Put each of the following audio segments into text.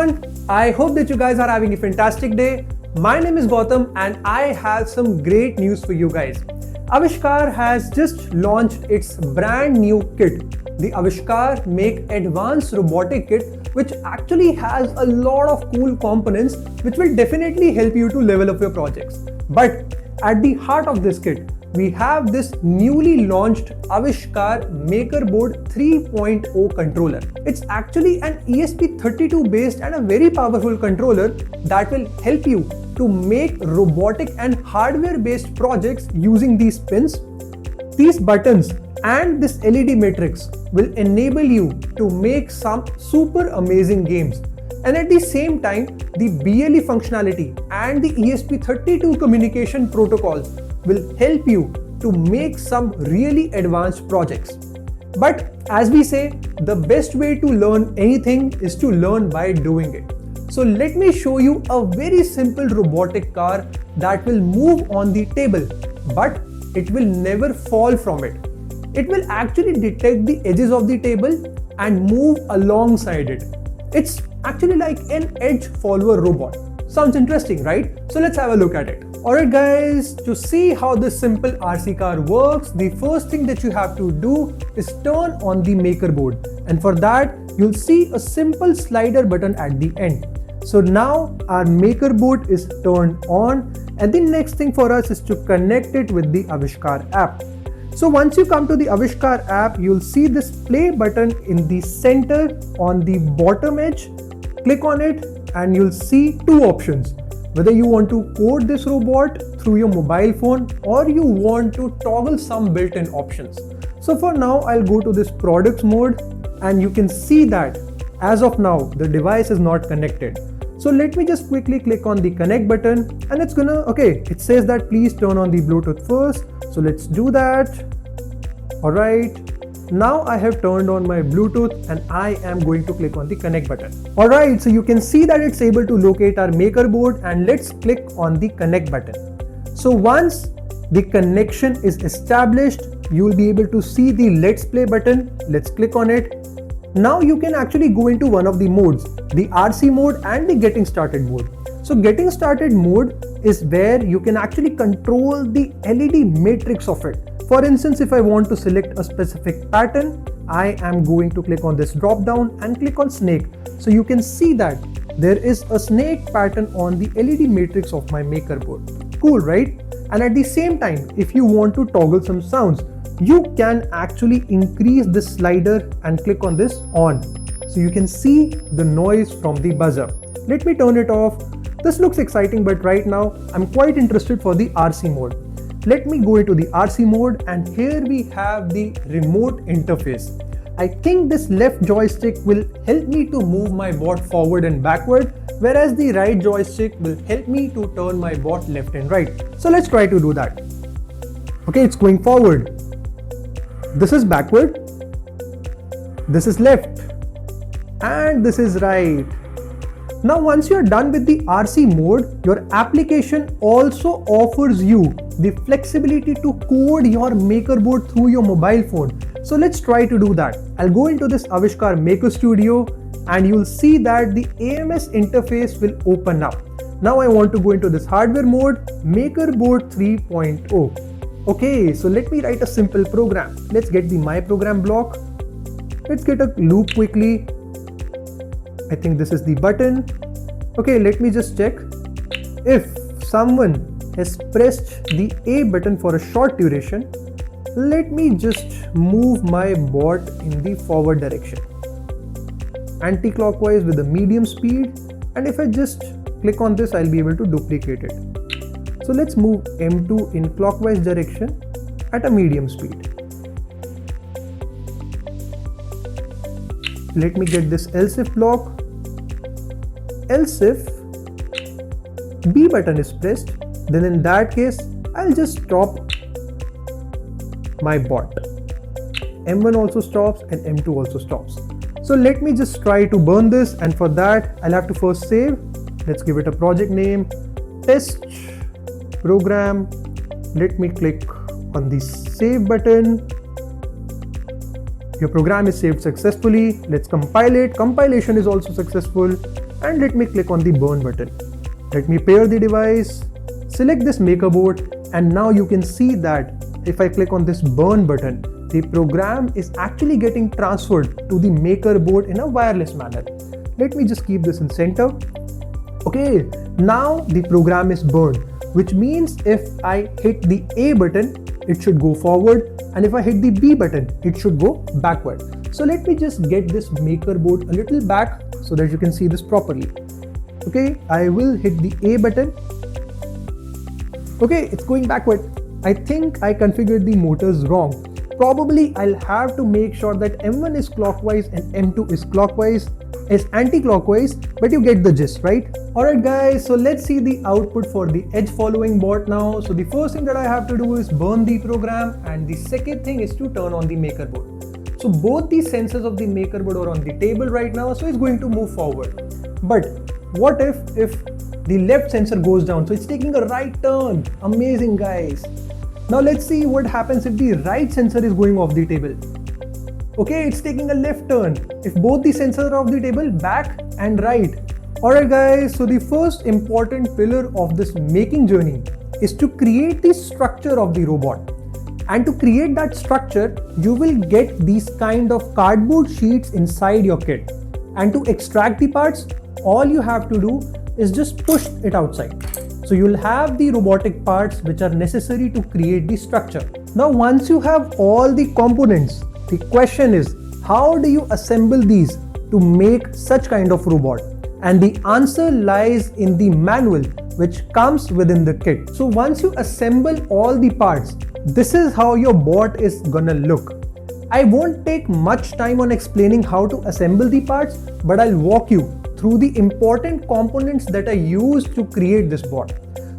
everyone, I hope that you guys are having a fantastic day. My name is Gautam and I have some great news for you guys. Avishkaar has just launched its brand new kit, the Avishkaar Make Advanced Robotic Kit, which actually has a lot of cool components which will definitely help you to level up your projects. But at the heart of this kit, we have this newly launched Avishkaar Makerboard 3.0 controller. It's actually an ESP32 based and a very powerful controller that will help you to make robotic and hardware based projects using these pins. These buttons and this LED matrix will enable you to make some super amazing games. And at the same time, the BLE functionality and the ESP32 communication protocols will help you to make some really advanced projects. But as we say, the best way to learn anything is to learn by doing it. So let me show you a very simple robotic car that will move on the table, but it will never fall from it. It will actually detect the edges of the table and move alongside it. It's actually like an edge follower robot. Sounds interesting, right? So let's have a look at it. Alright guys, to see how this simple RC car works, the first thing that you have to do is turn on the Makerboard. And for that, you'll see a simple slider button at the end. So now our Makerboard is turned on, and the next thing for us is to connect it with the Avishkaar app. So once you come to the Avishkaar app, you'll see this play button in the center on the bottom edge. Click on it and you'll see two options. Whether you want to code this robot through your mobile phone or you want to toggle some built-in options. So for now, I'll go to this products mode and you can see that as of now, the device is not connected. So let me just quickly click on the connect button and it's gonna, it says that please turn on the Bluetooth first. So let's do that. Alright. Now I have turned on my Bluetooth and I am going to click on the connect button. Alright, so you can see that it's able to locate our Makerboard, and let's click on the connect button. So once the connection is established, you will be able to see the let's play button. Let's click on it. Now you can actually go into one of the modes, the RC mode and the getting started mode. So getting started mode is where you can actually control the LED matrix of it. For instance, if I want to select a specific pattern, I am going to click on this drop down and click on snake. So you can see that there is a snake pattern on the LED matrix of my Makerboard. Cool, right? And at the same time, if you want to toggle some sounds, you can actually increase this slider and click on this on. So you can see the noise from the buzzer. Let me turn it off. This looks exciting, but right now I'm quite interested for the RC mode. Let me go into the RC mode, and here we have the remote interface. I think this left joystick will help me to move my bot forward and backward, whereas the right joystick will help me to turn my bot left and right. So let's try to do that. Okay, it's going forward. This is backward. This is left. And this is right. Now once you're done with the RC mode, your application also offers you the flexibility to code your Makerboard through your mobile phone. So let's try to do that. I'll go into this Avishkaar Maker Studio and you'll see that the AMS interface will open up. Now I want to go into this hardware mode, Makerboard 3.0. Okay, so let me write a simple program. Let's get the my program block. Let's get a loop quickly. I think this is the button. Okay, let me just check. If someone has pressed the A button for a short duration, let me just move my bot in the forward direction, anti-clockwise with a medium speed, and if I just click on this, I'll be able to duplicate it. So let's move M2 in clockwise direction at a medium speed. Let me get this else if block. Else if B button is pressed, then in that case, I'll just stop my bot. M1 also stops and M2 also stops. So let me just try to burn this, and for that, I'll have to first save. Let's give it a project name, test program. Let me click on the save button. Your program is saved successfully. Let's compile it. Compilation is also successful. And let me click on the burn button. Let me pair the device, select this Makerboard, and now you can see that if I click on this burn button, the program is actually getting transferred to the Makerboard in a wireless manner. Let me just keep this in center. Okay, now the program is burned, which means if I hit the A button, it should go forward, and if I hit the B button, it should go backward. So let me just get this Makerboard a little back so that you can see this properly. Okay, I will hit the A button. Okay, it's going backward. I think I configured the motors wrong. Probably I'll have to make sure that M1 is clockwise and M2 is anti-clockwise, but you get the gist, right? Alright guys, so let's see the output for the edge following bot now. So the first thing that I have to do is burn the program, and the second thing is to turn on the Makerboard. So both the sensors of the Makerboard are on the table right now, so it's going to move forward. But what if the left sensor goes down? So it's taking a right turn. Amazing guys. Now let's see what happens if the right sensor is going off the table. Okay, it's taking a left turn. If both the sensors are off the table, back and right. Alright guys, so the first important pillar of this making journey is to create the structure of the robot. And to create that structure, you will get these kind of cardboard sheets inside your kit. And to extract the parts, all you have to do is just push it outside. So you'll have the robotic parts which are necessary to create the structure. Now once you have all the components, the question is, how do you assemble these to make such kind of robot? And the answer lies in the manual which comes within the kit. So once you assemble all the parts, this is how your bot is gonna look. I won't take much time on explaining how to assemble the parts, but I'll walk you through the important components that are used to create this bot.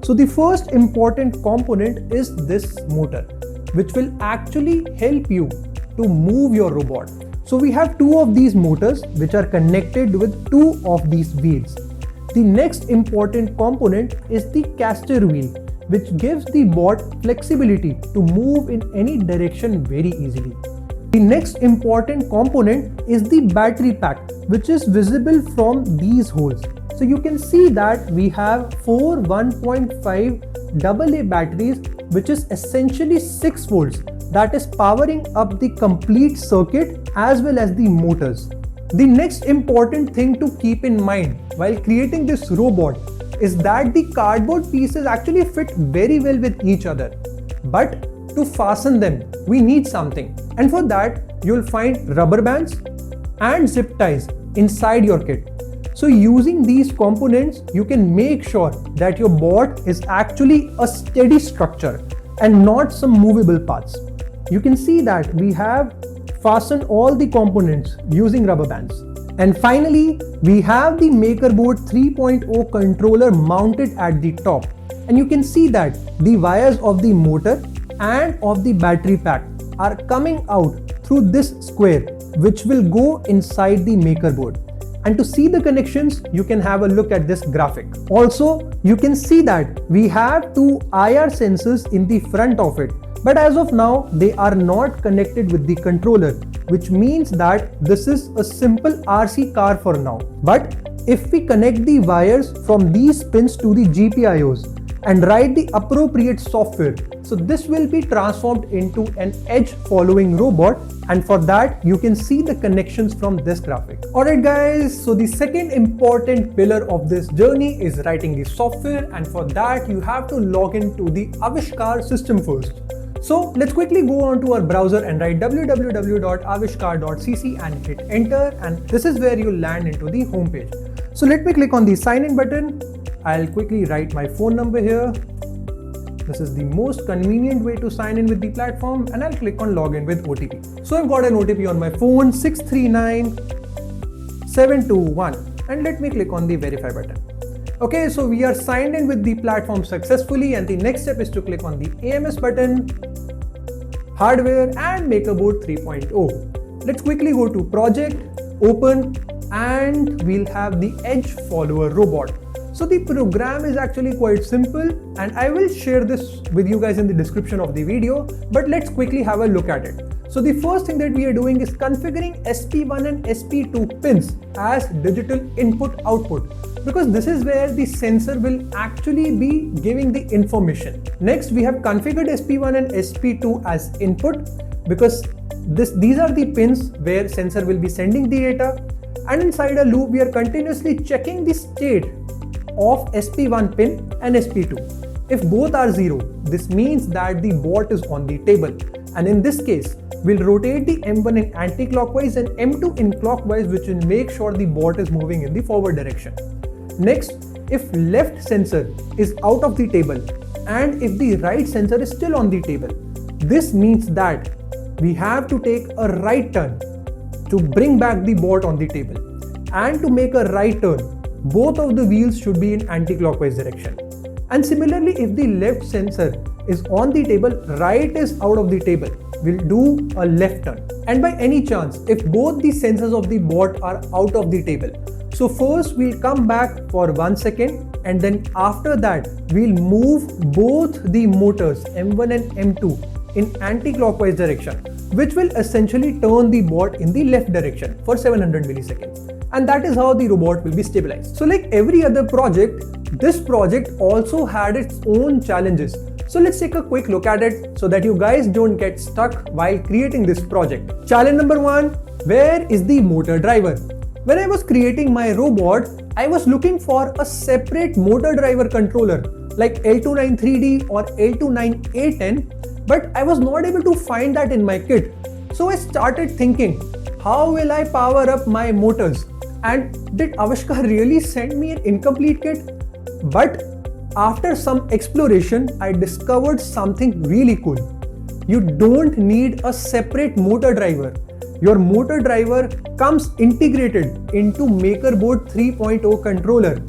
So the first important component is this motor, which will actually help you to move your robot. So we have two of these motors which are connected with two of these wheels. The next important component is the caster wheel, which gives the bot flexibility to move in any direction very easily. The next important component is the battery pack, which is visible from these holes. So you can see that we have 4 1.5 AA batteries, which is essentially 6 volts, that is powering up the complete circuit as well as the motors. The next important thing to keep in mind while creating this robot is that the cardboard pieces actually fit very well with each other. But to fasten them, we need something. And for that, you'll find rubber bands and zip ties inside your kit. So using these components, you can make sure that your bot is actually a steady structure and not some movable parts. You can see that we have fastened all the components using rubber bands. And finally, we have the Makerboard 3.0 controller mounted at the top. And you can see that the wires of the motor and of the battery pack are coming out through this square, which will go inside the Makerboard. And to see the connections, you can have a look at this graphic. Also, you can see that we have two IR sensors in the front of it. But as of now, they are not connected with the controller, which means that this is a simple RC car for now. But if we connect the wires from these pins to the GPIOs and write the appropriate software, so this will be transformed into an edge following robot, and for that you can see the connections from this graphic. Alright guys, so the second important pillar of this journey is writing the software, and for that you have to log into the Avishkaar system first. So let's quickly go on to our browser and write www.avishkaar.cc and hit enter, and this is where you'll land into the home page. So let me click on the sign in button. I'll quickly write my phone number here. This is the most convenient way to sign in with the platform, and I'll click on login with OTP. So I've got an OTP on my phone, 639721, and let me click on the verify button. Okay, so we are signed in with the platform successfully, and the next step is to click on the AMS button, hardware and Makerboard 3.0. Let's quickly go to project, open, and we'll have the edge follower robot. So the program is actually quite simple, and I will share this with you guys in the description of the video, but let's quickly have a look at it. So the first thing that we are doing is configuring SP1 and SP2 pins as digital input output, because this is where the sensor will actually be giving the information. Next, we have configured SP1 and SP2 as input, because these are the pins where sensor will be sending the data, and inside a loop we are continuously checking the state of SP1 pin and SP2. If both are 0, this means that the bot is on the table, and in this case we'll rotate the M1 in anti-clockwise and M2 in clockwise, which will make sure the bot is moving in the forward direction. Next, if left sensor is out of the table and if the right sensor is still on the table, this means that we have to take a right turn to bring back the bot on the table. And to make a right turn, both of the wheels should be in anti-clockwise direction. And similarly, if the left sensor is on the table, right is out of the table, we'll do a left turn. And by any chance, if both the sensors of the bot are out of the table, so first we'll come back for 1 second, and then after that we'll move both the motors M1 and M2 in anti-clockwise direction, which will essentially turn the bot in the left direction for 700 milliseconds. And that is how the robot will be stabilized. So like every other project, this project also had its own challenges. So let's take a quick look at it so that you guys don't get stuck while creating this project. Challenge number 1, where is the motor driver? When I was creating my robot, I was looking for a separate motor driver controller like L293D or L29810, but I was not able to find that in my kit. So I started thinking, how will I power up my motors? And did Avishkaar really send me an incomplete kit? But after some exploration, I discovered something really cool. You don't need a separate motor driver. Your motor driver comes integrated into Makerboard 3.0 controller.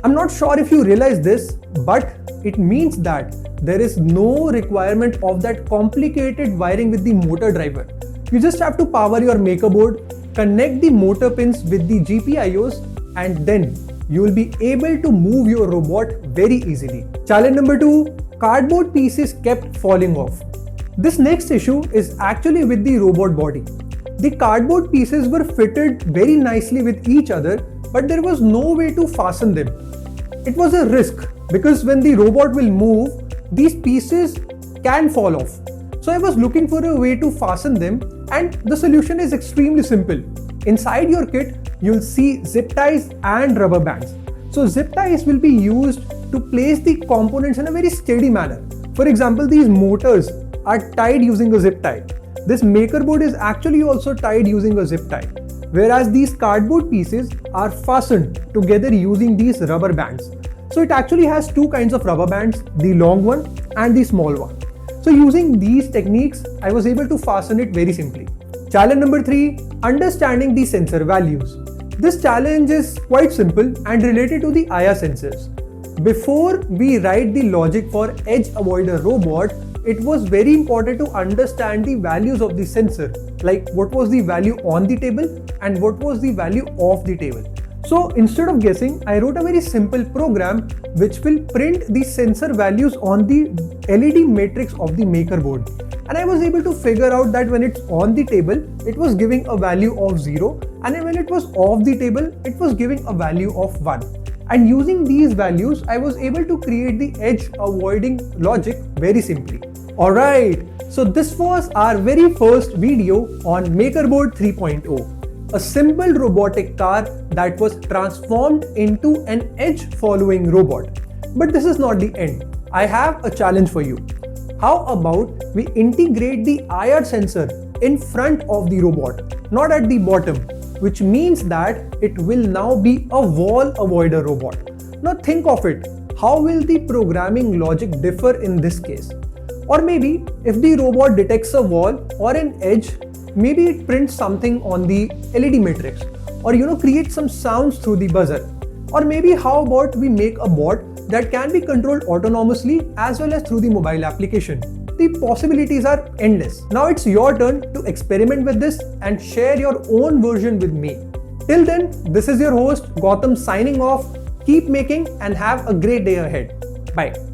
I'm not sure if you realize this, but it means that there is no requirement of that complicated wiring with the motor driver. You just have to power your Makerboard, connect the motor pins with the GPIOs, and then you will be able to move your robot very easily. Challenge number 2, cardboard pieces kept falling off. This next issue is actually with the robot body. The cardboard pieces were fitted very nicely with each other, but there was no way to fasten them. It was a risk because when the robot will move, these pieces can fall off. So I was looking for a way to fasten them, and the solution is extremely simple. Inside your kit, you'll see zip ties and rubber bands. So zip ties will be used to place the components in a very steady manner. For example, these motors are tied using a zip tie. This Makerboard is actually also tied using a zip tie, whereas these cardboard pieces are fastened together using these rubber bands. So it actually has two kinds of rubber bands, the long one and the small one. So using these techniques, I was able to fasten it very simply. Challenge number 3, understanding the sensor values. This challenge is quite simple and related to the IR sensors. Before we write the logic for edge avoider robot, it was very important to understand the values of the sensor, like what was the value on the table and what was the value of the table. So instead of guessing, I wrote a very simple program which will print the sensor values on the LED matrix of the Makerboard. And I was able to figure out that when it's on the table, it was giving a value of 0, and when it was off the table, it was giving a value of 1. And using these values, I was able to create the edge avoiding logic very simply. Alright, so this was our very first video on Makerboard 3.0, a simple robotic car that was transformed into an edge following robot. But this is not the end. I have a challenge for you. How about we integrate the IR sensor in front of the robot, not at the bottom, which means that it will now be a wall avoider robot. Now think of it, how will the programming logic differ in this case? Or maybe if the robot detects a wall or an edge, maybe it prints something on the LED matrix, or creates some sounds through the buzzer. Or maybe how about we make a bot that can be controlled autonomously as well as through the mobile application. The possibilities are endless. Now it's your turn to experiment with this and share your own version with me. Till then, this is your host Gautam signing off. Keep making and have a great day ahead. Bye.